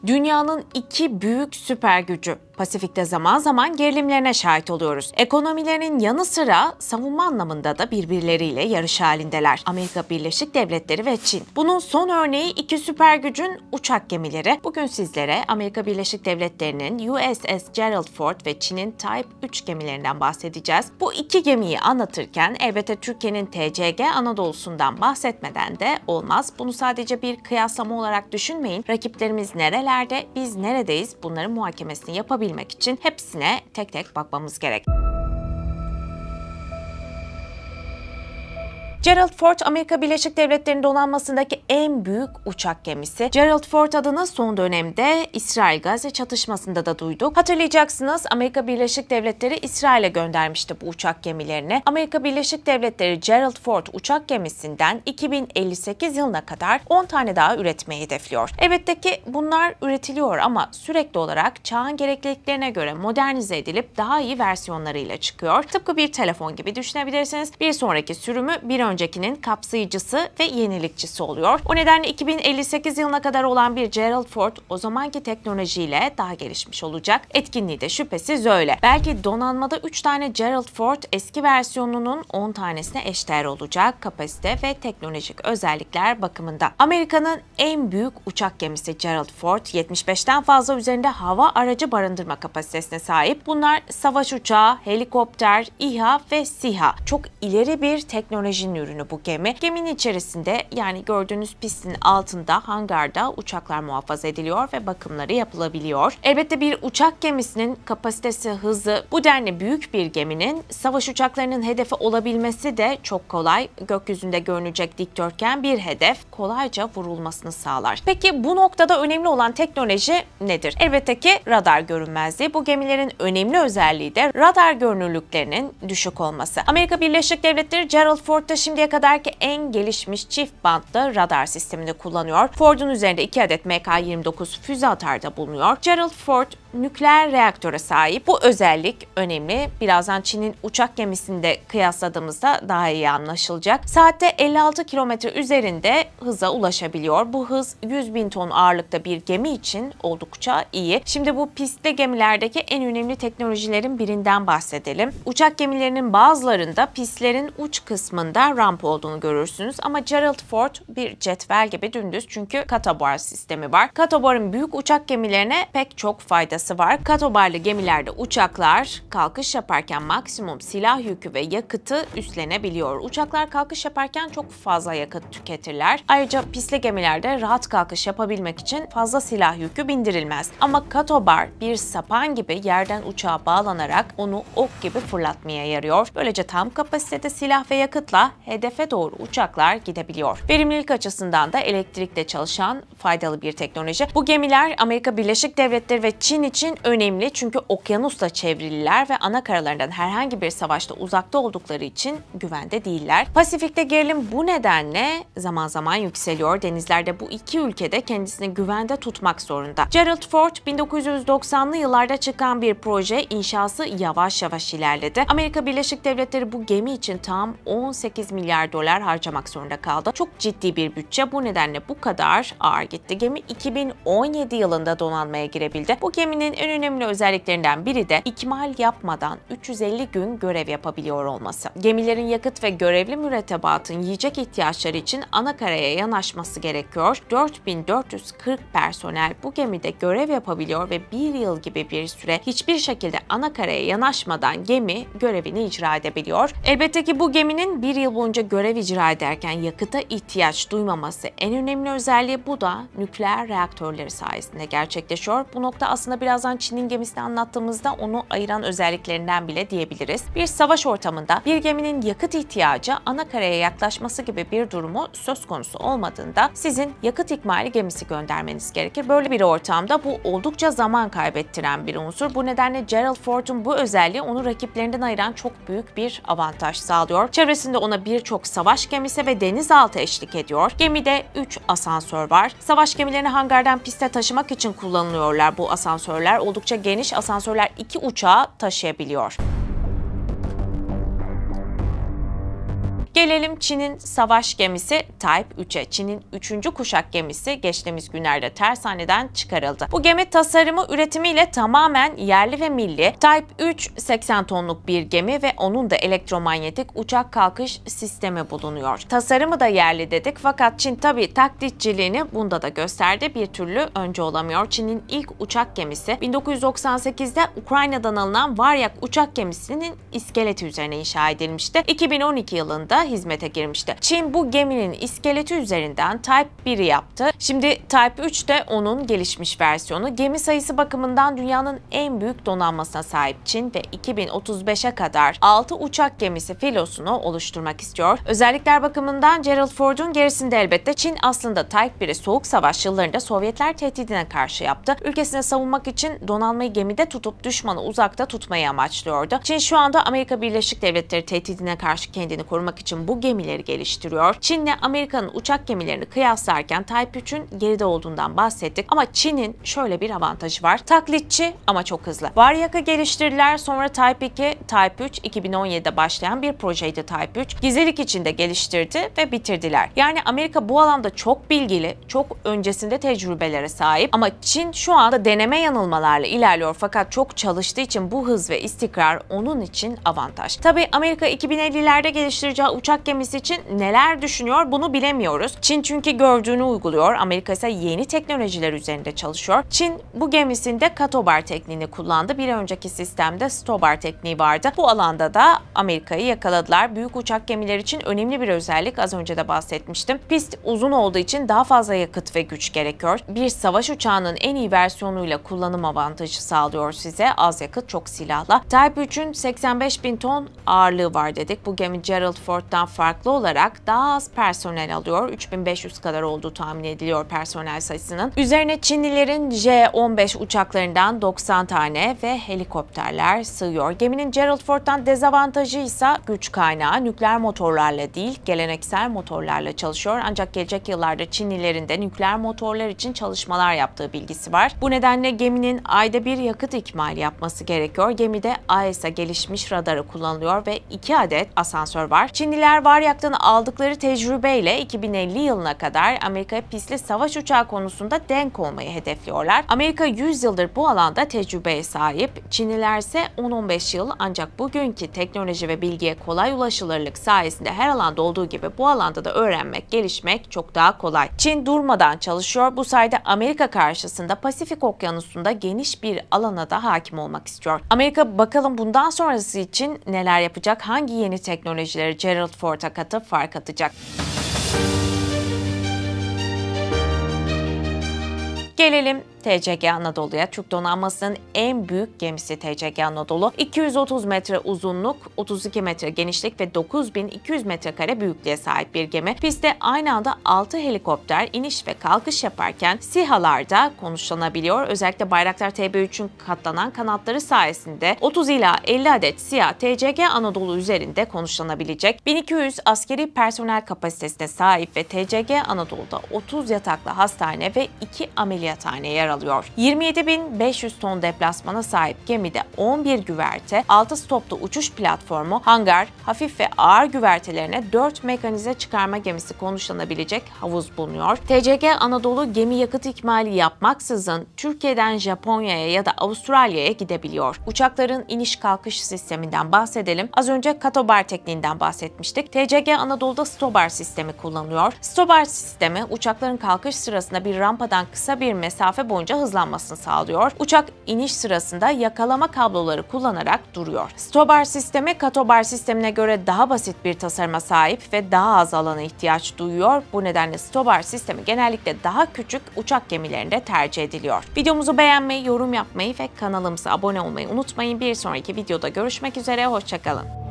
Dünyanın iki büyük süper gücü Pasifik'te zaman zaman gerilimlerine şahit oluyoruz. Ekonomilerinin yanı sıra savunma anlamında da birbirleriyle yarış halindeler. Amerika Birleşik Devletleri ve Çin. Bunun son örneği iki süper gücün uçak gemileri. Bugün sizlere Amerika Birleşik Devletleri'nin USS Gerald Ford ve Çin'in Type 3 gemilerinden bahsedeceğiz. Bu iki gemiyi anlatırken elbette Türkiye'nin TCG Anadolu'sundan bahsetmeden de olmaz. Bunu sadece bir kıyaslama olarak düşünmeyin. Rakiplerimiz nerelerde, biz neredeyiz? Bunların muhakemesini yapabilmek için hepsine tek tek bakmamız gerek. Gerald Ford, Amerika Birleşik Devletleri'nin donanmasındaki en büyük uçak gemisi. Gerald Ford adını son dönemde İsrail-Gazze çatışmasında da duyduk. Hatırlayacaksınız, Amerika Birleşik Devletleri İsrail'e göndermişti bu uçak gemilerini. Amerika Birleşik Devletleri Gerald Ford uçak gemisinden 2058 yılına kadar 10 tane daha üretmeyi hedefliyor. Elbette ki bunlar üretiliyor ama sürekli olarak çağın gerekliliklerine göre modernize edilip daha iyi versiyonlarıyla çıkıyor. Tıpkı bir telefon gibi düşünebilirsiniz. Bir sonraki sürümü bir öncekinin kapsayıcısı ve yenilikçisi oluyor. O nedenle 2058 yılına kadar olan bir Gerald Ford o zamanki teknolojiyle daha gelişmiş olacak. Etkinliği de şüphesiz öyle. Belki donanmada 3 tane Gerald Ford eski versiyonunun 10 tanesine eşdeğer olacak kapasite ve teknolojik özellikler bakımında. Amerika'nın en büyük uçak gemisi Gerald Ford, 75'ten fazla üzerinde hava aracı barındırma kapasitesine sahip. Bunlar savaş uçağı, helikopter, İHA ve SİHA. Çok ileri bir teknolojinin ürünü bu gemi. Geminin içerisinde, yani gördüğünüz pistin altında, hangarda uçaklar muhafaza ediliyor ve bakımları yapılabiliyor. Elbette bir uçak gemisinin kapasitesi, hızı, bu denli büyük bir geminin savaş uçaklarının hedefi olabilmesi de çok kolay. Gökyüzünde görünecek dikdörtgen bir hedef kolayca vurulmasını sağlar. Peki bu noktada önemli olan teknoloji nedir? Elbette ki radar görünmezliği. Bu gemilerin önemli özelliği de radar görünürlüklerinin düşük olması. Amerika Birleşik Devletleri Gerald Ford'da şimdiye kadarki en gelişmiş çift bantlı radar sistemini kullanıyor. Ford'un üzerinde 2 adet MK-29 füze atarda bulunuyor. Gerald Ford nükleer reaktöre sahip. Bu özellik önemli. Birazdan Çin'in uçak gemisinde kıyasladığımızda daha iyi anlaşılacak. Saatte 56 kilometre üzerinde hıza ulaşabiliyor. Bu hız 100.000 ton ağırlıkta bir gemi için oldukça iyi. Şimdi bu pistli gemilerdeki en önemli teknolojilerin birinden bahsedelim. Uçak gemilerinin bazılarında pistlerin uç kısmında ramp olduğunu görürsünüz ama Gerald Ford bir cetvel gibi dümdüz, çünkü katabar sistemi var. Katabarın büyük uçak gemilerine pek çok faydası var. Katabarlı gemilerde uçaklar kalkış yaparken maksimum silah yükü ve yakıtı üstlenebiliyor. Uçaklar kalkış yaparken çok fazla yakıt tüketirler. Ayrıca pistli gemilerde rahat kalkış yapabilmek için fazla silah yükü bindirilmez. Ama katabar bir sapan gibi yerden uçağa bağlanarak onu ok gibi fırlatmaya yarıyor. Böylece tam kapasitede silah ve yakıtla hedefe doğru uçaklar gidebiliyor. Verimlilik açısından da elektrikle çalışan faydalı bir teknoloji. Bu gemiler Amerika Birleşik Devletleri ve Çin için önemli, çünkü okyanusla çevrililer ve ana karalarından herhangi bir savaşta uzakta oldukları için güvende değiller. Pasifik'te gerilim bu nedenle zaman zaman yükseliyor. Denizlerde bu iki ülkede kendisini güvende tutmak zorunda. Gerald Ford 1990'lı yıllarda çıkan bir proje, inşası yavaş yavaş ilerledi. Amerika Birleşik Devletleri bu gemi için tam 18 milyar dolar harcamak zorunda kaldı. Çok ciddi bir bütçe, bu nedenle bu kadar ağır gitti. Gemi 2017 yılında donanmaya girebildi. Bu geminin en önemli özelliklerinden biri de ikmal yapmadan 350 gün görev yapabiliyor olması. Gemilerin yakıt ve görevli mürettebatın yiyecek ihtiyaçları için ana karaya yanaşması gerekiyor. 4440 personel bu gemide görev yapabiliyor ve bir yıl gibi bir süre hiçbir şekilde ana karaya yanaşmadan gemi görevini icra edebiliyor. Elbette ki bu geminin bir yıl boyunca görev icra ederken yakıta ihtiyaç duymaması en önemli özelliği, bu da nükleer reaktörleri sayesinde gerçekleşiyor. Bu nokta aslında birazdan Çin'in gemisini anlattığımızda onu ayıran özelliklerinden bile diyebiliriz. Bir savaş ortamında bir geminin yakıt ihtiyacı ana karaya yaklaşması gibi bir durumu söz konusu olmadığında sizin yakıt ikmali gemisi göndermeniz gerekir. Böyle bir ortamda bu oldukça zaman kaybettiren bir unsur. Bu nedenle Gerald Ford'un bu özelliği onu rakiplerinden ayıran çok büyük bir avantaj sağlıyor. Çevresinde ona birçok savaş gemisi ve denizaltı eşlik ediyor. Gemide 3 asansör var. Savaş gemilerini hangardan piste taşımak için kullanılıyorlar bu asansörler. Oldukça geniş asansörler 2 uçağı taşıyabiliyor. Gelelim Çin'in savaş gemisi Type 3'e. Çin'in 3. kuşak gemisi geçtiğimiz günlerde tersaneden çıkarıldı. Bu gemi tasarımı, üretimiyle tamamen yerli ve milli. Type 3 80 tonluk bir gemi ve onun da elektromanyetik uçak kalkış sistemi bulunuyor. Tasarımı da yerli dedik fakat Çin tabii taklitçiliğini bunda da gösterdi. Bir türlü önce olamıyor. Çin'in ilk uçak gemisi 1998'de Ukrayna'dan alınan Varyak uçak gemisinin iskeleti üzerine inşa edilmişti. 2012 yılında hizmete girmişti. Çin bu geminin iskeleti üzerinden Type 1'i yaptı. Şimdi Type 3 de onun gelişmiş versiyonu. Gemi sayısı bakımından dünyanın en büyük donanmasına sahip Çin ve 2035'e kadar 6 uçak gemisi filosunu oluşturmak istiyor. Özellikler bakımından Gerald Ford'un gerisinde elbette. Çin aslında Type 1'i Soğuk Savaş yıllarında Sovyetler tehdidine karşı yaptı. Ülkesini savunmak için donanmayı gemide tutup düşmanı uzakta tutmayı amaçlıyordu. Çin şu anda Amerika Birleşik Devletleri tehdidine karşı kendini korumak için bu gemileri geliştiriyor. Çin'le Amerika'nın uçak gemilerini kıyaslarken Type 3'ün geride olduğundan bahsettik ama Çin'in şöyle bir avantajı var. Taklitçi ama çok hızlı. Varyak'ı geliştirdiler, sonra Type 2, Type 3 2017'de başlayan bir projeydi Type 3. Gizlilik içinde geliştirdi ve bitirdiler. Yani Amerika bu alanda çok bilgili, çok öncesinde tecrübelere sahip ama Çin şu anda deneme yanılmalarla ilerliyor fakat çok çalıştığı için bu hız ve istikrar onun için avantaj. Tabii Amerika 2050'lerde geliştireceği uçak gemisi için neler düşünüyor bunu bilemiyoruz. Çin çünkü gördüğünü uyguluyor. Amerika ise yeni teknolojiler üzerinde çalışıyor. Çin bu gemisinde katobar tekniğini kullandı. Bir önceki sistemde stobar tekniği vardı. Bu alanda da Amerika'yı yakaladılar. Büyük uçak gemileri için önemli bir özellik, az önce de bahsetmiştim. Pist uzun olduğu için daha fazla yakıt ve güç gerekiyor. Bir savaş uçağının en iyi versiyonuyla kullanım avantajı sağlıyor size. Az yakıt, çok silahla. Type 3'ün 85.000 ton ağırlığı var dedik. Bu gemi Gerald Ford'dan farklı olarak daha az personel alıyor. 3500 kadar olduğu tahmin ediliyor personel sayısının. Üzerine Çinlilerin J-15 uçaklarından 90 tane ve helikopterler sığıyor. Geminin Gerald Ford'dan dezavantajı ise güç kaynağı. Nükleer motorlarla değil, geleneksel motorlarla çalışıyor. Ancak gelecek yıllarda Çinlilerin de nükleer motorlar için çalışmalar yaptığı bilgisi var. Bu nedenle geminin ayda bir yakıt ikmali yapması gerekiyor. Gemide AESA gelişmiş radarı kullanılıyor ve 2 adet asansör var. Çinliler Varyak'tan aldıkları tecrübeyle 2050 yılına kadar Amerika'ya pistli savaş uçağı konusunda denk olmayı hedefliyorlar. Amerika 100 yıldır bu alanda tecrübeye sahip. Çinliler ise 10-15 yıl, ancak bugünkü teknoloji ve bilgiye kolay ulaşılırlık sayesinde her alanda olduğu gibi bu alanda da öğrenmek, gelişmek çok daha kolay. Çin durmadan çalışıyor. Bu sayede Amerika karşısında Pasifik Okyanusu'nda geniş bir alana da hakim olmak istiyor. Amerika bakalım bundan sonrası için neler yapacak? Hangi yeni teknolojileri Gerald Ford'a katıp fark atacak? Gelelim TCG Anadolu'ya. Türk donanmasının en büyük gemisi TCG Anadolu. 230 metre uzunluk, 32 metre genişlik ve 9200 metrekare büyüklüğe sahip bir gemi. Pistte aynı anda 6 helikopter iniş ve kalkış yaparken SİHA'larda konuşlanabiliyor. Özellikle Bayraktar TB3'ün katlanan kanatları sayesinde 30 ila 50 adet SİHA TCG Anadolu üzerinde konuşlanabilecek. 1200 askeri personel kapasitesine sahip ve TCG Anadolu'da 30 yataklı hastane ve 2 ameliyathane yer alıyor. 27.500 ton deplasmana sahip gemide 11 güverte, 6 stoplu uçuş platformu, hangar, hafif ve ağır güvertelerine 4 mekanize çıkarma gemisi konuşlanabilecek havuz bulunuyor. TCG Anadolu gemi yakıt ikmali yapmaksızın Türkiye'den Japonya'ya ya da Avustralya'ya gidebiliyor. Uçakların iniş kalkış sisteminden bahsedelim. Az önce katobar tekniğinden bahsetmiştik. TCG Anadolu'da stobar sistemi kullanılıyor. Stobar sistemi uçakların kalkış sırasında bir rampadan kısa bir mesafe boyunca hızlanmasını sağlıyor. Uçak iniş sırasında yakalama kabloları kullanarak duruyor. Stobar sistemi katobar sistemine göre daha basit bir tasarıma sahip ve daha az alana ihtiyaç duyuyor. Bu nedenle stobar sistemi genellikle daha küçük uçak gemilerinde tercih ediliyor. Videomuzu beğenmeyi, yorum yapmayı ve kanalımıza abone olmayı unutmayın. Bir sonraki videoda görüşmek üzere, hoşça kalın.